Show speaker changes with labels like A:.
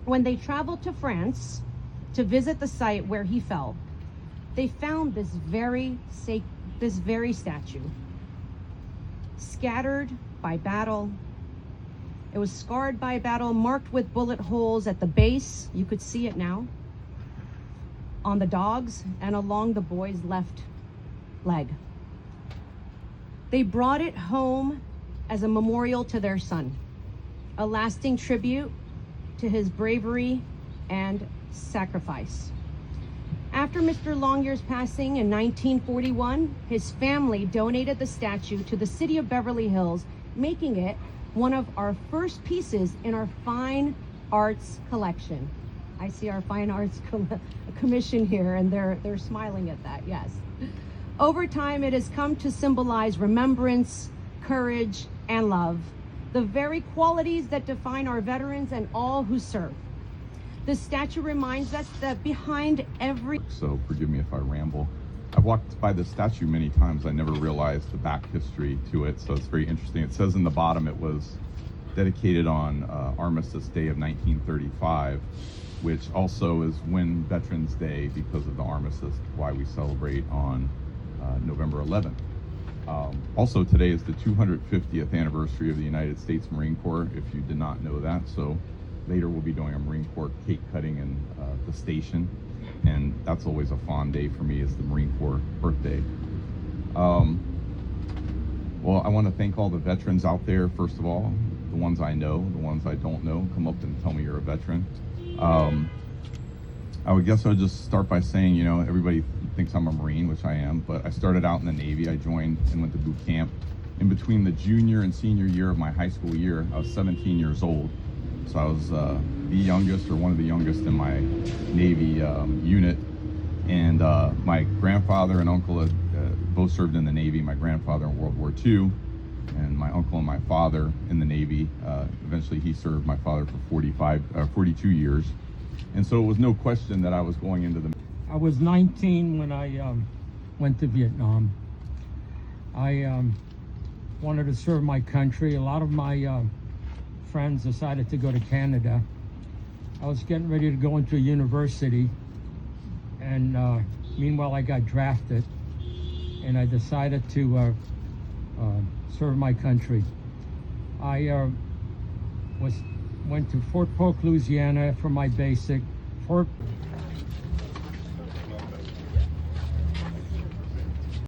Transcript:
A: When they traveled to France to visit the site where he fell, they found this very statue, scattered by battle. It was scarred by battle, marked with bullet holes at the base. You could see it now. On the dogs and along the boy's left leg. They brought it home as a memorial to their son, a lasting tribute to his bravery and sacrifice. After Mr. Longyear's passing in 1941, his family donated the statue to the city of Beverly Hills, making it one of our first pieces in our fine arts collection. I see our fine arts commission here, and they're smiling at that, yes. Over time, it has come to symbolize remembrance, courage, and love, the very qualities that define our veterans and all who serve. This statue reminds us that behind every...
B: So forgive me if I ramble. I've walked by this statue many times. I never realized the back history to it, so it's very interesting. It says in the bottom it was dedicated on Armistice Day of 1935, which also is when Veterans Day, because of the armistice, why we celebrate on November 11th. Also today is the 250th anniversary of the United States Marine Corps, if you did not know that. So later we'll be doing a Marine Corps cake cutting in the station, and that's always a fond day for me, is the Marine Corps birthday. Well, I want to thank all the veterans out there, first of all, the ones I know, the ones I don't know. Come up and tell me you're a veteran. I would guess I would just start by saying, you know, everybody thinks I'm a Marine, which I am, but I started out in the Navy. I joined and went to boot camp. In between the junior and senior year of my high school year, I was 17 years old. So I was the youngest, or one of the youngest, in my Navy unit. And my grandfather and uncle had both served in the Navy. My grandfather in World War II, and my uncle and my father in the Navy. Eventually he served, my father, for 42 years. And so it was no question that I was going into the...
C: I was 19 when I went to Vietnam. I wanted to serve my country. A lot of my friends decided to go to Canada. I was getting ready to go into a university, and meanwhile I got drafted, and I decided to serve my country. I went to Fort Polk, Louisiana for my basic.